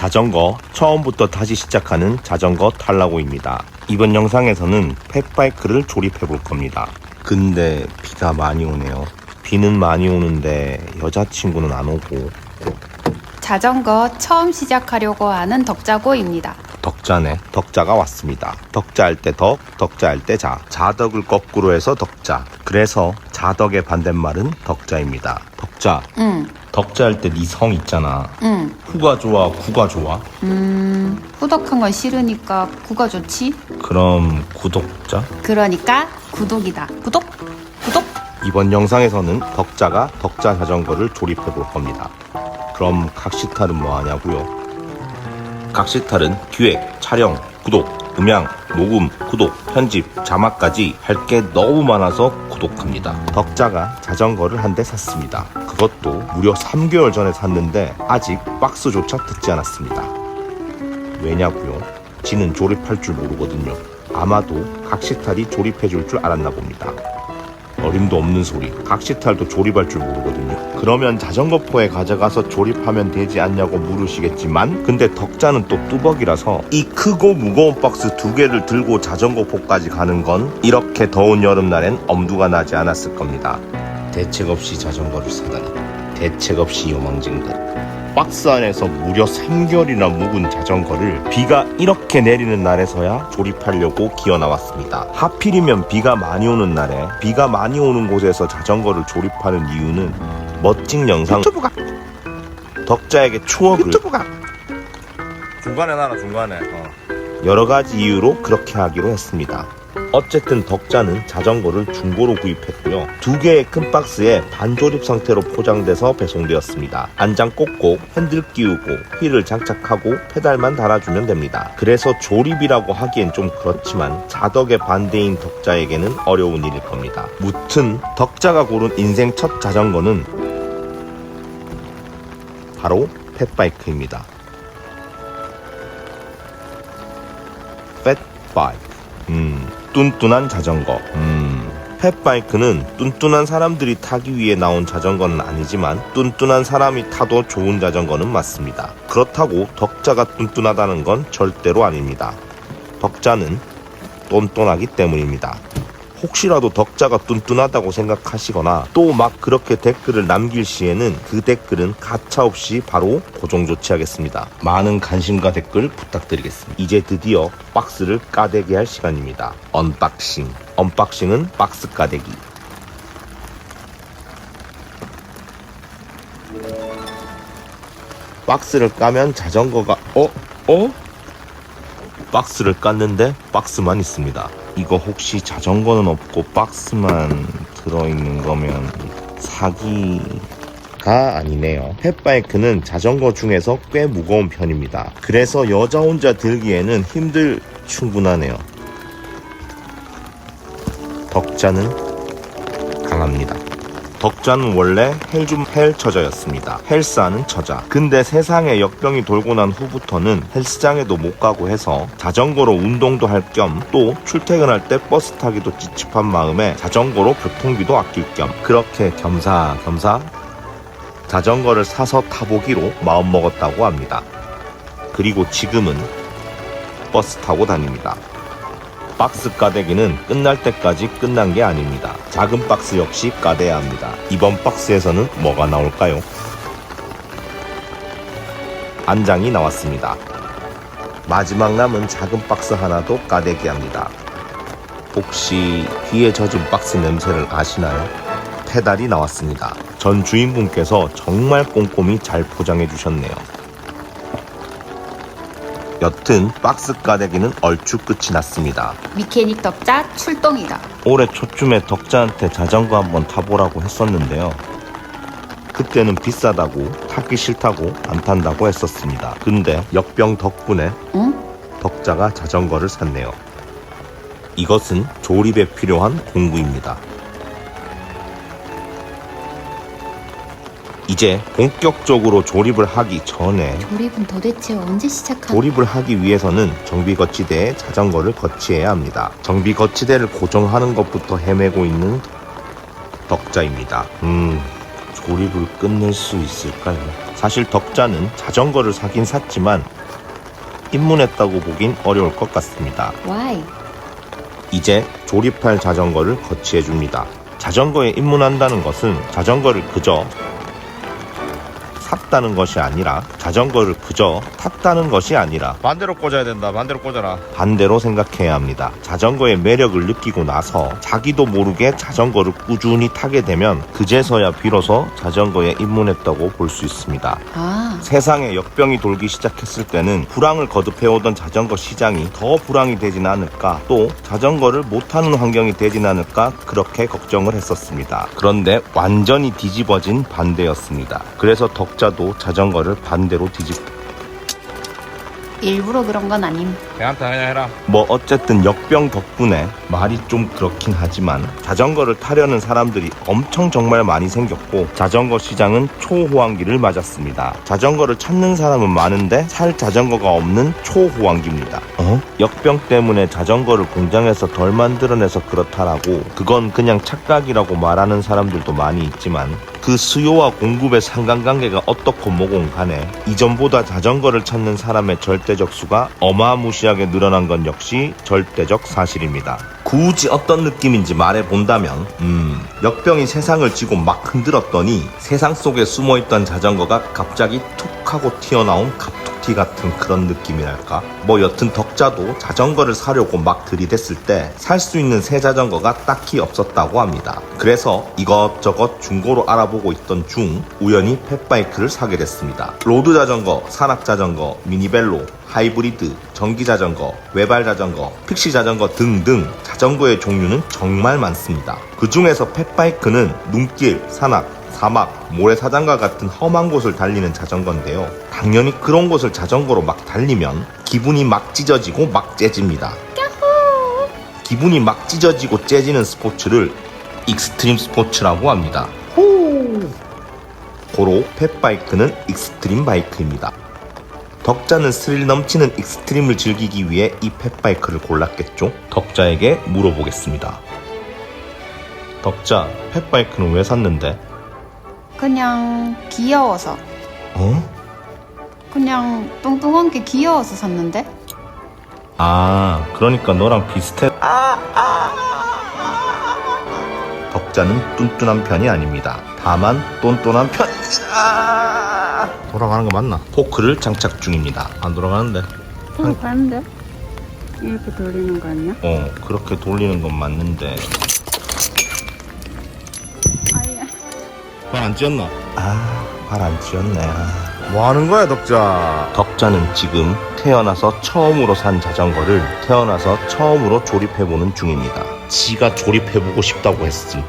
자전거 처음부터 다시 시작하는 자전거 탈라고입니다. 이번 영상에서는 펫바이크를 조립해 볼 겁니다. 근데 비가 많이 오네요. 비는 많이 오는데 여자친구는 안 오고. 자전거 처음 시작하려고 하는 덕자고입니다. 덕자네. 덕자가 왔습니다. 덕자할 때 덕, 덕자할 때 자. 자덕을 거꾸로 해서 덕자. 그래서 자덕의 반대말은 덕자입니다. 덕자. 덕자할 때 네 성 있잖아. 후가 좋아, 구가 좋아? 후덕한 건 싫으니까 구가 좋지? 그럼 구독자? 그러니까 구독이다. 구독! 구독! 이번 영상에서는 덕자가 덕자 자전거를 조립해 볼 겁니다. 그럼 각시탈은 뭐 하냐고요? 각시탈은 기획, 촬영, 구독, 음향, 녹음, 구독, 편집, 자막까지 할 게 너무 많아서 구독합니다. 덕자가 자전거를 한 대 샀습니다. 그것도 무려 3개월 전에 샀는데 아직 박스조차 뜯지 않았습니다. 왜냐고요? 지는 조립할 줄 모르거든요. 아마도 각시탈이 조립해 줄 줄 알았나 봅니다. 어림도 없는 소리. 각시탈도 조립할 줄 모르거든요. 그러면 자전거포에 가져가서 조립하면 되지 않냐고 물으시겠지만, 근데 덕자는 또 뚜벅이라서 이 크고 무거운 박스 2개를 들고 자전거포까지 가는 건 이렇게 더운 여름날엔 엄두가 나지 않았을 겁니다. 대책 없이 자전거를 사다니. 대책 없이 요망진들. 박스 안에서 무려 3개월이나 묵은 자전거를 비가 이렇게 내리는 날에서야 조립하려고 기어 나왔습니다. 하필이면 비가 많이 오는 날에 비가 많이 오는 곳에서 자전거를 조립하는 이유는 멋진 영상 유튜브가 덕자에게 추억을 유튜브가 중간에 나라 중간에 여러 가지 이유로 그렇게 하기로 했습니다. 어쨌든 덕자는 자전거를 중고로 구입했고요. 2개의 큰 박스에 반조립 상태로 포장돼서 배송되었습니다. 안장 꽂고 핸들 끼우고 휠을 장착하고 페달만 달아주면 됩니다. 그래서 조립이라고 하기엔 좀 그렇지만 자덕의 반대인 덕자에게는 어려운 일일 겁니다. 무튼 덕자가 고른 인생 첫 자전거는 바로 펫바이크입니다. 펫바이크. 뚠뚠한 자전거. 펫바이크는 뚠뚠한 사람들이 타기 위해 나온 자전거는 아니지만 뚠뚠한 사람이 타도 좋은 자전거는 맞습니다. 그렇다고 덕자가 뚠뚠하다는 건 절대로 아닙니다. 덕자는 똔똔하기 때문입니다. 혹시라도 덕자가 뚠뚠하다고 생각하시거나 또 막 그렇게 댓글을 남길 시에는 그 댓글은 가차없이 바로 고정 조치하겠습니다. 많은 관심과 댓글 부탁드리겠습니다. 이제 드디어 박스를 까대기 할 시간입니다. 언박싱. 언박싱은 박스 까대기. 박스를 까면 자전거가 박스를 깠는데 박스만 있습니다. 이거 혹시 자전거는 없고 박스만 들어있는 거면 사기가 아니네요. 펫바이크는 자전거 중에서 꽤 무거운 편입니다. 그래서 여자 혼자 들기에는 충분하네요. 덕자는 강합니다. 덕자는 원래 헬 처자였습니다. 헬스하는 처자. 근데 세상에 역병이 돌고 난 후부터는 헬스장에도 못 가고 해서 자전거로 운동도 할 겸 또 출퇴근할 때 버스 타기도 찝찝한 마음에 자전거로 교통비도 아낄 겸 그렇게 겸사겸사 자전거를 사서 타보기로 마음먹었다고 합니다. 그리고 지금은 버스 타고 다닙니다. 박스 까대기는 끝날 때까지 끝난 게 아닙니다. 작은 박스 역시 까대야 합니다. 이번 박스에서는 뭐가 나올까요? 안장이 나왔습니다. 마지막 남은 작은 박스 하나도 까대기 합니다. 혹시 비에 젖은 박스 냄새를 아시나요? 페달이 나왔습니다. 전 주인분께서 정말 꼼꼼히 잘 포장해 주셨네요. 여튼 박스 까대기는 얼추 끝이 났습니다. 미케닉 덕자 출동이다. 올해 초쯤에 덕자한테 자전거 한번 타보라고 했었는데요. 그때는 비싸다고 타기 싫다고 안 탄다고 했었습니다. 근데 역병 덕분에 덕자가 자전거를 샀네요. 이것은 조립에 필요한 공구입니다. 이제 본격적으로 조립을 하기 전에 조립은 도대체 언제 시작하나? 조립을 하기 위해서는 정비 거치대에 자전거를 거치해야 합니다. 정비 거치대를 고정하는 것부터 헤매고 있는 덕자입니다. 조립을 끝낼 수 있을까요? 사실 덕자는 자전거를 사긴 샀지만 입문했다고 보긴 어려울 것 같습니다. Why? 이제 조립할 자전거를 거치해줍니다. 자전거에 입문한다는 것은 자전거를 그저 샀다는 것이 아니라 자전거를 그저 탔다는 것이 아니라 반대로 꽂아야 된다. 반대로 꽂아라. 반대로 생각해야 합니다. 자전거의 매력을 느끼고 나서 자기도 모르게 자전거를 꾸준히 타게 되면 그제서야 비로소 자전거에 입문했다고 볼 수 있습니다. 아, 세상에 역병이 돌기 시작했을 때는 불황을 거듭해오던 자전거 시장이 더 불황이 되진 않을까, 또 자전거를 못하는 환경이 되진 않을까 그렇게 걱정을 했었습니다. 그런데 완전히 뒤집어진 반대였습니다. 그래서 덕자도 자전거를 반대로 일부러 그런 건 아님. 걔한테 그냥 해라. 뭐 어쨌든 역병 덕분에 말이 좀 그렇긴 하지만 자전거를 타려는 사람들이 엄청 정말 많이 생겼고 자전거 시장은 초호황기를 맞았습니다. 자전거를 찾는 사람은 많은데 살 자전거가 없는 초호황기입니다. 역병 때문에 자전거를 공장에서 덜 만들어내서 그렇다라고, 그건 그냥 착각이라고 말하는 사람들도 많이 있지만 그 수요와 공급의 상관관계가 어떻고 뭐건 간에 이전보다 자전거를 찾는 사람의 절대적 수가 어마무시하게 늘어난 건 역시 절대적 사실입니다. 굳이 어떤 느낌인지 말해본다면 역병이 세상을 쥐고 막 흔들었더니 세상 속에 숨어있던 자전거가 갑자기 툭 하고 튀어나온 갑툭튀 같은 그런 느낌이랄까. 뭐 여튼 덕자도 자전거를 사려고 막 들이댔을 때 살 수 있는 새 자전거가 딱히 없었다고 합니다. 그래서 이것저것 중고로 알아보고 있던 중 우연히 펫바이크를 사게 됐습니다. 로드 자전거, 산악 자전거, 미니벨로, 하이브리드, 전기 자전거, 외발 자전거, 픽시 자전거 등등 자전거의 종류는 정말 많습니다. 그 중에서 펫바이크는 눈길, 산악, 사막, 모래사장과 같은 험한 곳을 달리는 자전거인데요. 당연히 그런 곳을 자전거로 막 달리면 기분이 막 찢어지고 막 째집니다. 기분이 막 찢어지고 째지는 스포츠를 익스트림 스포츠라고 합니다. 고로 펫바이크는 익스트림 바이크입니다. 덕자는 스릴 넘치는 익스트림을 즐기기 위해 이 펫바이크를 골랐겠죠? 덕자에게 물어보겠습니다. 덕자, 펫바이크는 왜 샀는데? 그냥 귀여워서. 그냥 뚱뚱한 게 귀여워서 샀는데? 아, 그러니까 너랑 비슷해. 덕자는 뚠뚠한 편이 아닙니다. 다만 똔똔한 편입니다. 돌아가는 거 맞나? 포크를 장착 중입니다. 안 돌아가는데. 가는데? 이렇게 돌리는 거 아니야? 그렇게 돌리는 건 맞는데. 아야. 발 안 찧었나? 발 안 찧었네. 뭐 하는 거야, 덕자? 덕자는 지금 태어나서 처음으로 산 자전거를 태어나서 처음으로 조립해보는 중입니다. 지가 조립해보고 싶다고 했음.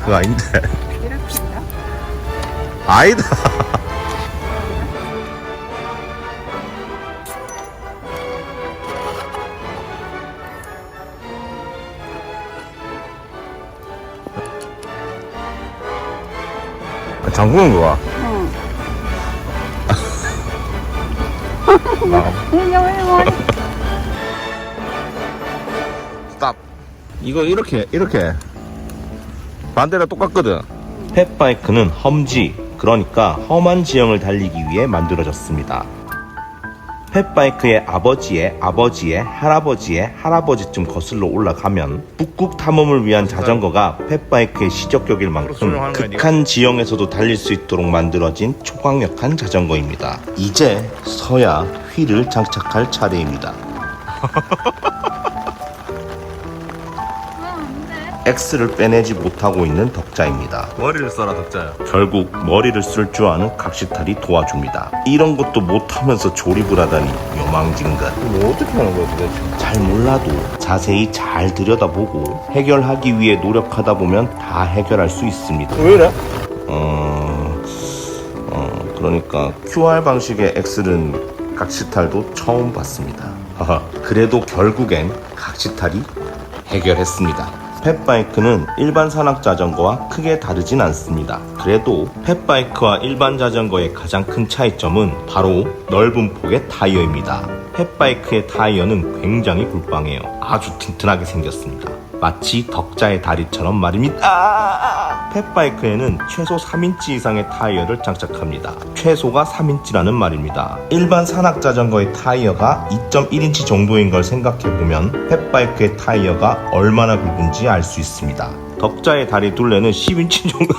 그거 아닌데. 이렇게인가? 아니다. 잠그는 거야. 스탑. 이거 이렇게 반대로 똑같거든. 펫바이크는 험지, 그러니까 험한 지형을 달리기 위해 만들어졌습니다. 펫바이크의 아버지의 아버지의 할아버지의 할아버지쯤 거슬러 올라가면 북극 탐험을 위한 자전거가 펫바이크의 시적격일 만큼 극한 지형에서도 달릴 수 있도록 만들어진 초강력한 자전거입니다. 이제 서야 휠을 장착할 차례입니다. X를 빼내지 못하고 있는 덕자입니다. 머리를 써라, 덕자야. 결국 머리를 쓸 줄 아는 각시탈이 도와줍니다. 이런 것도 못하면서 조립을 하다니 요망진것. 뭐 어떻게 하는 거야, 도대체? 잘 몰라도 자세히 잘 들여다보고 해결하기 위해 노력하다 보면 다 해결할 수 있습니다. 왜 이래? 그러니까 QR 방식의 X는 각시탈도 처음 봤습니다. 그래도 결국엔 각시탈이 해결했습니다. 펫바이크는 일반 산악 자전거와 크게 다르진 않습니다. 그래도 펫바이크와 일반 자전거의 가장 큰 차이점은 바로 넓은 폭의 타이어입니다. 펫바이크의 타이어는 굉장히 굴빵해요. 아주 튼튼하게 생겼습니다. 마치 덕자의 다리처럼 말입니다. 펫바이크에는 최소 3인치 이상의 타이어를 장착합니다. 최소가 3인치라는 말입니다. 일반 산악자전거의 타이어가 2.1인치 정도인 걸 생각해보면 펫바이크의 타이어가 얼마나 굵은지 알 수 있습니다. 덕자의 다리 둘레는 10인치 정도.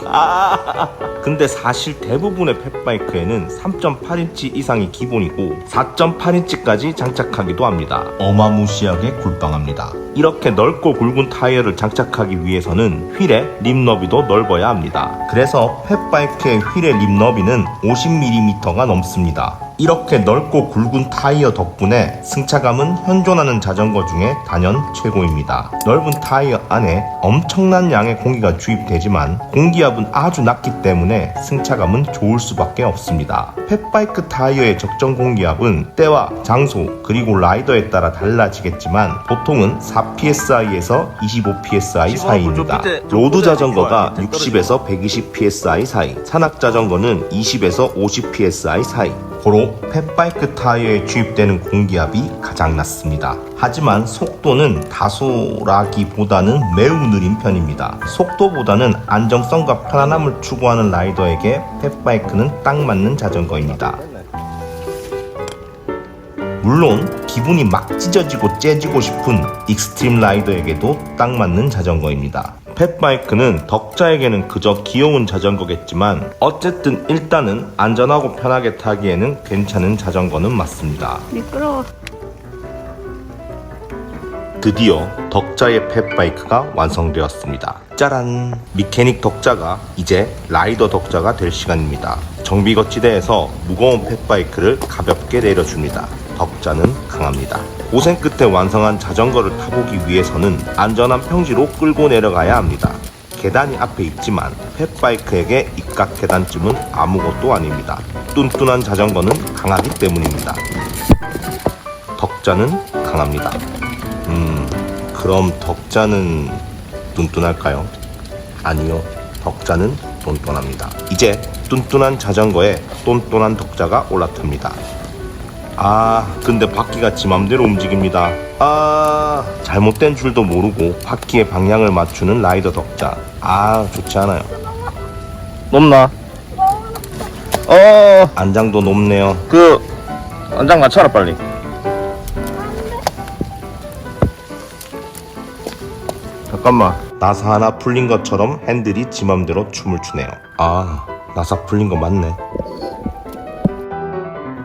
근데 사실 대부분의 펫바이크에는 3.8인치 이상이 기본이고 4.8인치까지 장착하기도 합니다. 어마무시하게 굴빵합니다. 이렇게 넓고 굵은 타이어를 장착하기 위해서는 휠의 림 너비도 넓어야 합니다. 그래서 펫바이크의 휠의 림 너비는 50mm가 넘습니다. 이렇게 넓고 굵은 타이어 덕분에 승차감은 현존하는 자전거 중에 단연 최고입니다. 넓은 타이어 안에 엄청난 양의 공기가 주입되지만 공기압은 아주 낮기 때문에 승차감은 좋을 수밖에 없습니다. 펫바이크 타이어의 적정 공기압은 때와 장소 그리고 라이더에 따라 달라지겠지만 보통은 4psi에서 25psi 사이입니다. 로드 자전거가 60에서 120psi 사이, 산악 자전거는 20에서 50psi 사이. 고로 펫바이크 타이어에 주입되는 공기압이 가장 낮습니다. 하지만 속도는 다소라기보다는 매우 느린 편입니다. 속도보다는 안정성과 편안함을 추구하는 라이더에게 펫바이크는 딱 맞는 자전거입니다. 물론 기분이 막 찢어지고 째지고 싶은 익스트림 라이더에게도 딱 맞는 자전거입니다. 펫바이크는 덕자에게는 그저 귀여운 자전거겠지만 어쨌든 일단은 안전하고 편하게 타기에는 괜찮은 자전거는 맞습니다. 미끄러워. 드디어 덕자의 펫바이크가 완성되었습니다. 짜란! 미케닉 덕자가 이제 라이더 덕자가 될 시간입니다. 정비거치대에서 무거운 펫바이크를 가볍게 내려줍니다. 덕자는 강합니다. 고생 끝에 완성한 자전거를 타보기 위해서는 안전한 평지로 끌고 내려가야 합니다. 계단이 앞에 있지만 펫바이크에게 입각 계단쯤은 아무것도 아닙니다. 뚠뚠한 자전거는 강하기 때문입니다. 덕자는 강합니다. 그럼 덕자는 뚠뚠할까요? 아니요, 덕자는 똔똔합니다. 이제 뚠뚠한 자전거에 똔똔한 덕자가 올라탑니다. 근데 바퀴가 지 맘대로 움직입니다. 잘못된 줄도 모르고 바퀴의 방향을 맞추는 라이더 덕자. 좋지 않아요. 높나? 안장도 높네요. 안장 맞춰라 빨리. 잠깐만. 나사 하나 풀린 것처럼 핸들이 지 맘대로 춤을 추네요. 나사 풀린 거 맞네.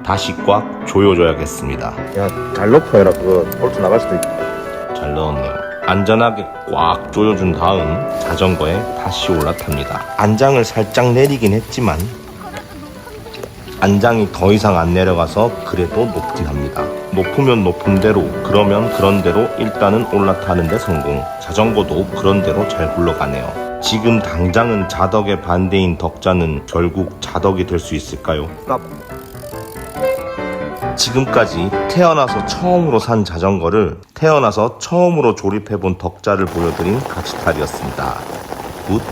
다시 꽉 조여줘야겠습니다. 야, 잘 높여라. 그거 볼트 나갈 수도 있고. 잘 넣었네요. 안전하게 꽉 조여준 다음 자전거에 다시 올라탑니다. 안장을 살짝 내리긴 했지만 안장이 더 이상 안 내려가서 그래도 높긴 합니다. 높으면 높은 대로, 그러면 그런 대로 일단은 올라타는 데 성공. 자전거도 그런 대로 잘 굴러가네요. 지금 당장은 자덕의 반대인 덕자는 결국 자덕이 될 수 있을까요? 지금까지 태어나서 처음으로 산 자전거를 태어나서 처음으로 조립해본 덕자를 보여드린 각시탈이었습니다. 굿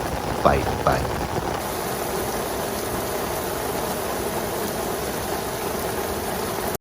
바이 바이.